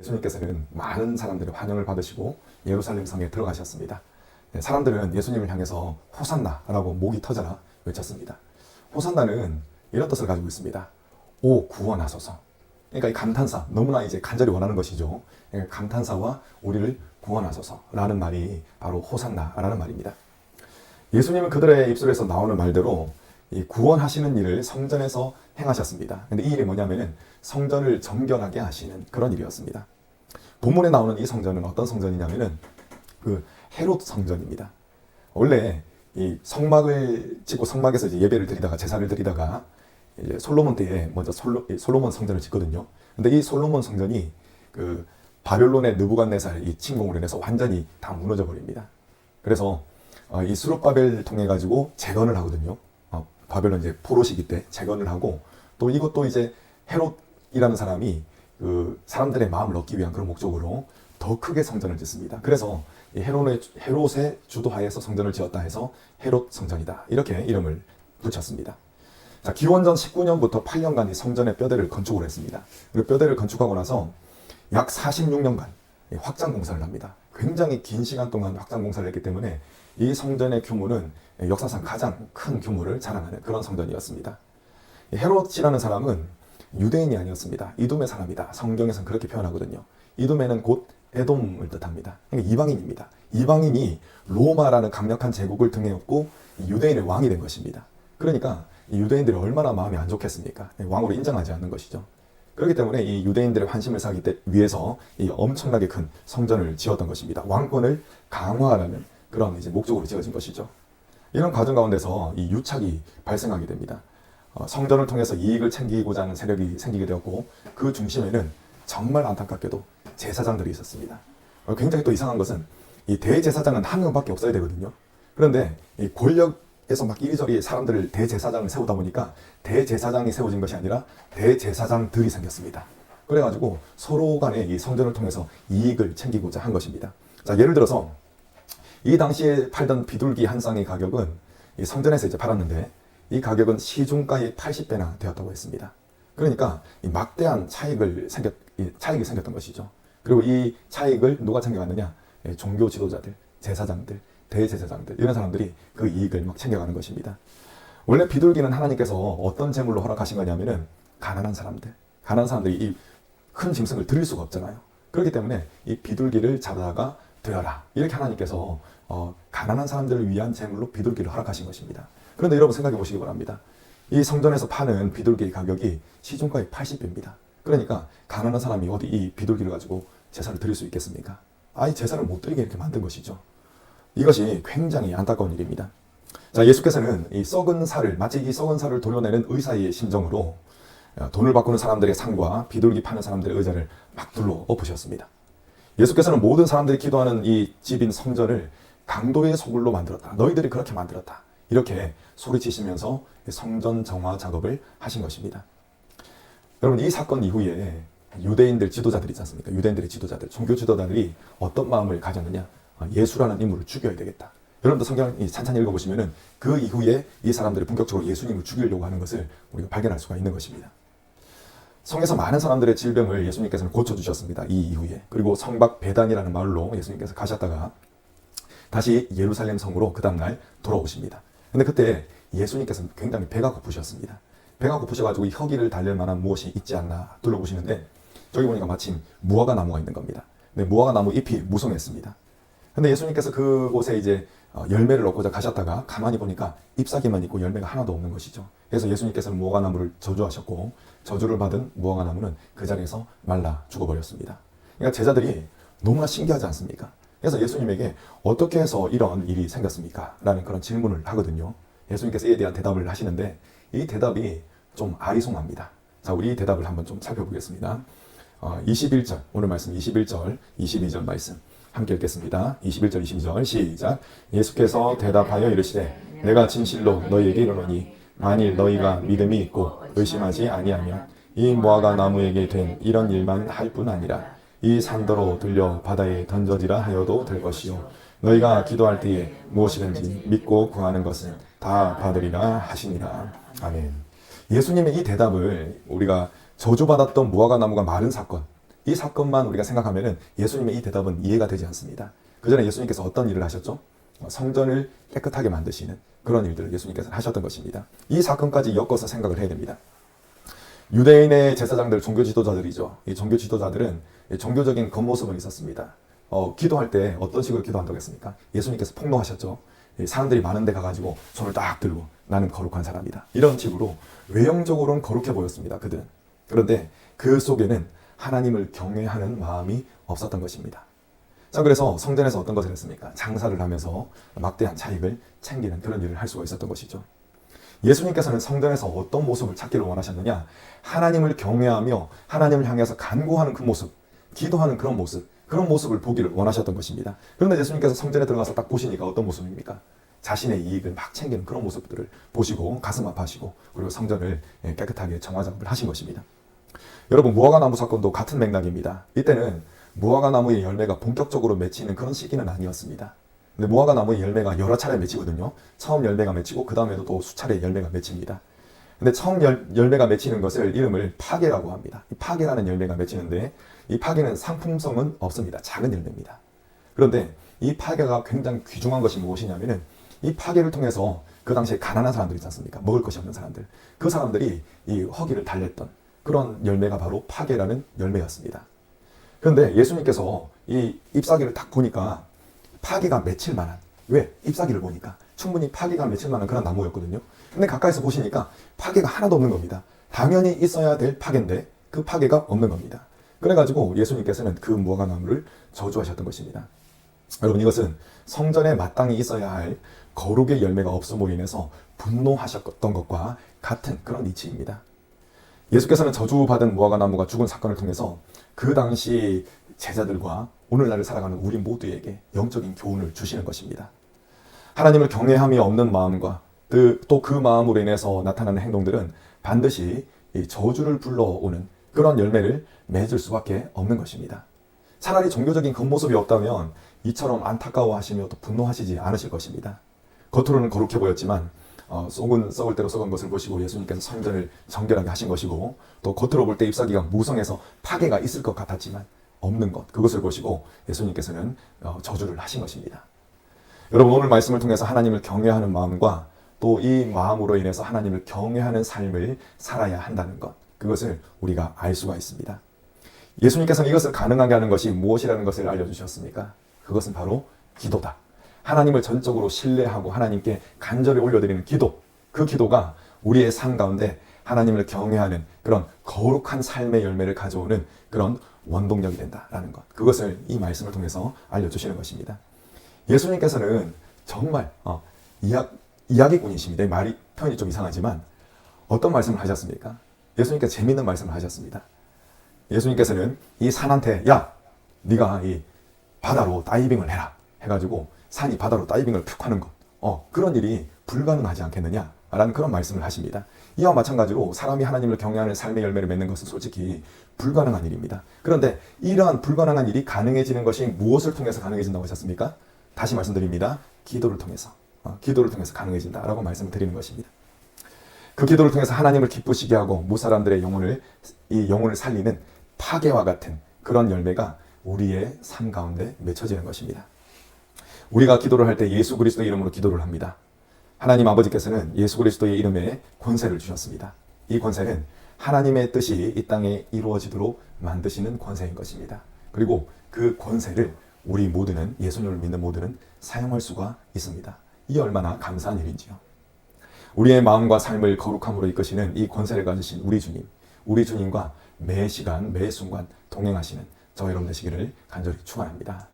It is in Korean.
예수님께서는 많은 사람들의 환영을 받으시고 예루살렘 성에 들어가셨습니다. 사람들은 예수님을 향해서 호산나라고 목이 터져라 외쳤습니다. 호산나는 이런 뜻을 가지고 있습니다. 오 구원하소서. 그러니까 이 감탄사, 너무나 이제 간절히 원하는 것이죠. 감탄사와 우리를 구원하소서라는 말이 바로 호산나라는 말입니다. 예수님은 그들의 입술에서 나오는 말대로 이 구원하시는 일을 성전에서 행하셨습니다. 근데 이 일이 뭐냐면은 성전을 정결하게 하시는 그런 일이었습니다. 본문에 나오는 이 성전은 어떤 성전이냐면은 그 헤롯 성전입니다. 원래 이 성막을 짓고 성막에서 이제 예배를 드리다가 제사를 드리다가 이제 솔로몬 때에 먼저 솔로몬 성전을 짓거든요. 근데 이 솔로몬 성전이 그 바벨론의 느부갓네살 이 침공으로 인해서 완전히 다 무너져 버립니다. 그래서 이 스룹바벨 통해 가지고 재건을 하거든요. 바벨론 이제 포로시기 때 재건을 하고 또 이것도 이제 헤롯이라는 사람이 그 사람들의 마음을 얻기 위한 그런 목적으로 더 크게 성전을 짓습니다. 그래서 이 헤롯의 주도하에서 성전을 지었다 해서 헤롯 성전이다 이렇게 이름을 붙였습니다. 자, 기원전 19년부터 8년간 이 성전의 뼈대를 건축을 했습니다. 그 뼈대를 건축하고 나서 약 46년간 확장 공사를 합니다. 굉장히 긴 시간 동안 확장 공사를 했기 때문에 이 성전의 규모는 역사상 가장 큰 규모를 자랑하는 그런 성전이었습니다. 헤롯이라는 사람은 유대인이 아니었습니다. 이돔의 사람이다. 성경에서는 그렇게 표현하거든요. 이돔에는 곧 에돔을 뜻합니다. 그러니까 이방인입니다. 이방인이 로마라는 강력한 제국을 등에 업고 유대인의 왕이 된 것입니다. 그러니까 이 유대인들이 얼마나 마음이 안 좋겠습니까? 왕으로 인정하지 않는 것이죠. 그렇기 때문에 이 유대인들의 환심을 사기 위해서 이 엄청나게 큰 성전을 지었던 것입니다. 왕권을 강화하라는 그런 이제 목적으로 지어진 것이죠. 이런 과정 가운데서 이 유착이 발생하게 됩니다. 성전을 통해서 이익을 챙기고자 하는 세력이 생기게 되었고 그 중심에는 정말 안타깝게도 제사장들이 있었습니다. 굉장히 또 이상한 것은 이 대제사장은 한 명밖에 없어야 되거든요. 그런데 이 권력에서 막 이리저리 사람들을 대제사장을 세우다 보니까 대제사장이 세워진 것이 아니라 대제사장들이 생겼습니다. 그래가지고 서로 간에 이 성전을 통해서 이익을 챙기고자 한 것입니다. 자, 예를 들어서 이 당시에 팔던 비둘기 한 쌍의 가격은 이 성전에서 이제 팔았는데 이 가격은 시중가의 80배나 되었다고 했습니다. 그러니까 이 막대한 차익이 생겼던 것이죠. 그리고 이 차익을 누가 챙겨갔느냐? 종교 지도자들, 제사장들, 대제사장들 이런 사람들이 그 이익을 막 챙겨가는 것입니다. 원래 비둘기는 하나님께서 어떤 제물로 허락하신 거냐면은 가난한 사람들이 이 큰 짐승을 드릴 수가 없잖아요. 그렇기 때문에 이 비둘기를 잡아다가 드려라 이렇게 하나님께서 가난한 사람들을 위한 제물로 비둘기를 허락하신 것입니다. 그런데 여러분 생각해 보시기 바랍니다. 이 성전에서 파는 비둘기의 가격이 시중가의 80배입니다. 그러니까 가난한 사람이 어디 이 비둘기를 가지고 제사를 드릴 수 있겠습니까? 아예 제사를 못 드리게 이렇게 만든 것이죠. 이것이 굉장히 안타까운 일입니다. 자, 예수께서는 이 썩은 살을 마치 이 썩은 살을 도려내는 의사의 심정으로 돈을 바꾸는 사람들의 상과 비둘기 파는 사람들의 의자를 막 둘러 엎으셨습니다. 예수께서는 모든 사람들이 기도하는 이 집인 성전을 강도의 소굴로 만들었다. 너희들이 그렇게 만들었다. 이렇게 소리치시면서 성전 정화 작업을 하신 것입니다. 여러분, 이 사건 이후에 유대인들 지도자들이 있지 않습니까? 유대인들의 지도자들, 종교 지도자들이 어떤 마음을 가졌느냐? 예수라는 인물을 죽여야 되겠다. 여러분도 성경을 찬찬히 읽어보시면은 그 이후에 이 사람들이 본격적으로 예수님을 죽이려고 하는 것을 우리가 발견할 수가 있는 것입니다. 성에서 많은 사람들의 질병을 예수님께서는 고쳐주셨습니다. 이 이후에. 그리고 성박 베단이라는 마을로 예수님께서 가셨다가 다시 예루살렘 성으로 그 다음날 돌아오십니다. 근데 그때 예수님께서는 굉장히 배가 고프셨습니다. 배가 고프셔가지고 혀기를 달랠 만한 무엇이 있지 않나 둘러보시는데 저기 보니까 마침 무화과 나무가 있는 겁니다. 근데 무화과 나무 잎이 무성했습니다. 근데 예수님께서 그곳에 이제 열매를 얻고자 가셨다가 가만히 보니까 잎사귀만 있고 열매가 하나도 없는 것이죠. 그래서 예수님께서는 무화과 나무를 저주하셨고 저주를 받은 무화과 나무는 그 자리에서 말라 죽어버렸습니다. 그러니까 제자들이 너무나 신기하지 않습니까? 그래서 예수님에게 어떻게 해서 이런 일이 생겼습니까? 라는 그런 질문을 하거든요. 예수님께서 이에 대한 대답을 하시는데 이 대답이 좀 아리송합니다. 자, 우리 이 대답을 한번 좀 살펴보겠습니다. 21절, 오늘 말씀 21절, 22절 말씀 함께 읽겠습니다. 21절, 22절 시작. 예수께서 대답하여 이르시되 내가 진실로 너희에게 이르노니 만일 너희가 믿음이 있고 의심하지 아니하면 이 무화과 나무에게 된 이런 일만 할 뿐 아니라 이 산더로 들려 바다에 던져지라 하여도 될 것이요 너희가 기도할 때에 무엇이든지 믿고 구하는 것은 다 받으리라 하시니라. 아멘. 예수님의 이 대답을 우리가 저주받았던 무화과 나무가 마른 사건, 이 사건만 우리가 생각하면은 예수님의 이 대답은 이해가 되지 않습니다. 그 전에 예수님께서 어떤 일을 하셨죠? 성전을 깨끗하게 만드시는 그런 일들을 예수님께서 하셨던 것입니다. 이 사건까지 엮어서 생각을 해야 됩니다. 유대인의 제사장들, 종교 지도자들이죠. 이 종교 지도자들은 종교적인 겉모습은 있었습니다. 기도할 때 어떤 식으로 기도한다고 했습니까? 예수님께서 폭로하셨죠. 사람들이 많은데 가가지고 손을 딱 들고 나는 거룩한 사람이다. 이런 식으로 외형적으로는 거룩해 보였습니다. 그들은. 그런데 그 속에는 하나님을 경외하는 마음이 없었던 것입니다. 자, 그래서 성전에서 어떤 것을 했습니까? 장사를 하면서 막대한 차익을 챙기는 그런 일을 할 수가 있었던 것이죠. 예수님께서는 성전에서 어떤 모습을 찾기를 원하셨느냐? 하나님을 경외하며 하나님을 향해서 간구하는 그 모습, 기도하는 그런 모습을 보기를 원하셨던 것입니다. 그런데 예수님께서 성전에 들어가서 딱 보시니까 어떤 모습입니까? 자신의 이익을 막 챙기는 그런 모습들을 보시고 가슴 아파하시고 그리고 성전을 깨끗하게 정화 작업을 하신 것입니다. 여러분, 무화과 나무 사건도 같은 맥락입니다. 이때는 무화과 나무의 열매가 본격적으로 맺히는 그런 시기는 아니었습니다. 근데 무화과 나무의 열매가 여러 차례 맺히거든요. 처음 열매가 맺히고 그 다음에도 또 수차례 열매가 맺힙니다. 근데 처음 열매가 맺히는 것을 이름을 파게라고 합니다. 이 파게라는 열매가 맺히는데 이 파게는 상품성은 없습니다. 작은 열매입니다. 그런데 이 파게가 굉장히 귀중한 것이 무엇이냐면은 이 파게를 통해서 그 당시에 가난한 사람들 있지 않습니까? 먹을 것이 없는 사람들. 그 사람들이 이 허기를 달랬던 그런 열매가 바로 파게라는 열매였습니다. 그런데 예수님께서 이 잎사귀를 딱 보니까 파게가 맺힐 만한, 왜? 잎사귀를 보니까 충분히 파게가 맺힐 만한 그런 나무였거든요. 근데 가까이서 보시니까 파게가 하나도 없는 겁니다. 당연히 있어야 될 파게인데 그 파게가 없는 겁니다. 그래가지고 예수님께서는 그 무화과 나무를 저주하셨던 것입니다. 여러분, 이것은 성전에 마땅히 있어야 할 거룩의 열매가 없음으로 인해서 분노하셨던 것과 같은 그런 이치입니다. 예수께서는 저주받은 무화과 나무가 죽은 사건을 통해서 그 당시 제자들과 오늘날을 살아가는 우리 모두에게 영적인 교훈을 주시는 것입니다. 하나님을 경외함이 없는 마음과 또 그 마음으로 인해서 나타나는 행동들은 반드시 저주를 불러오는 그런 열매를 맺을 수밖에 없는 것입니다. 차라리 종교적인 겉모습이 없다면 이처럼 안타까워하시며 또 분노하시지 않으실 것입니다. 겉으로는 거룩해 보였지만 속은 썩을 대로 썩은 것을 보시고 예수님께서 성전을 정결하게 하신 것이고, 또 겉으로 볼 때 잎사귀가 무성해서 파괴가 있을 것 같았지만 없는 것, 그것을 보시고 예수님께서는 저주를 하신 것입니다. 여러분, 오늘 말씀을 통해서 하나님을 경외하는 마음과 또 이 마음으로 인해서 하나님을 경외하는 삶을 살아야 한다는 것, 그것을 우리가 알 수가 있습니다. 예수님께서는 이것을 가능하게 하는 것이 무엇이라는 것을 알려주셨습니까? 그것은 바로 기도다. 하나님을 전적으로 신뢰하고 하나님께 간절히 올려드리는 기도, 그 기도가 우리의 삶 가운데 하나님을 경외하는 그런 거룩한 삶의 열매를 가져오는 그런 원동력이 된다라는 것, 그것을 이 말씀을 통해서 알려주시는 것입니다. 예수님께서는 정말 이야기꾼이십니다. 말이 표현이 좀 이상하지만 어떤 말씀을 하셨습니까? 예수님께서 재미있는 말씀을 하셨습니다. 예수님께서는 이 산한테, 야, 네가 이 바다로 다이빙을 해라 해가지고 산이 바다로 다이빙을 푹 하는 것, 그런 일이 불가능하지 않겠느냐 라는 그런 말씀을 하십니다. 이와 마찬가지로 사람이 하나님을 경외하는 삶의 열매를 맺는 것은 솔직히 불가능한 일입니다. 그런데 이러한 불가능한 일이 가능해지는 것이 무엇을 통해서 가능해진다고 하셨습니까? 다시 말씀드립니다. 기도를 통해서 가능해진다라고 말씀을 드리는 것입니다. 그 기도를 통해서 하나님을 기쁘시게 하고 무사람들의 영혼을 살리는 파괴와 같은 그런 열매가 우리의 삶 가운데 맺혀지는 것입니다. 우리가 기도를 할 때 예수 그리스도의 이름으로 기도를 합니다. 하나님 아버지께서는 예수 그리스도의 이름에 권세를 주셨습니다. 이 권세는 하나님의 뜻이 이 땅에 이루어지도록 만드시는 권세인 것입니다. 그리고 그 권세를 우리 모두는, 예수님을 믿는 모두는 사용할 수가 있습니다. 이 얼마나 감사한 일인지요. 우리의 마음과 삶을 거룩함으로 이끄시는 이 권세를 가지신 우리 주님과 매 시간 매 순간 동행하시는 저 여러분 되시기를 간절히 축원합니다.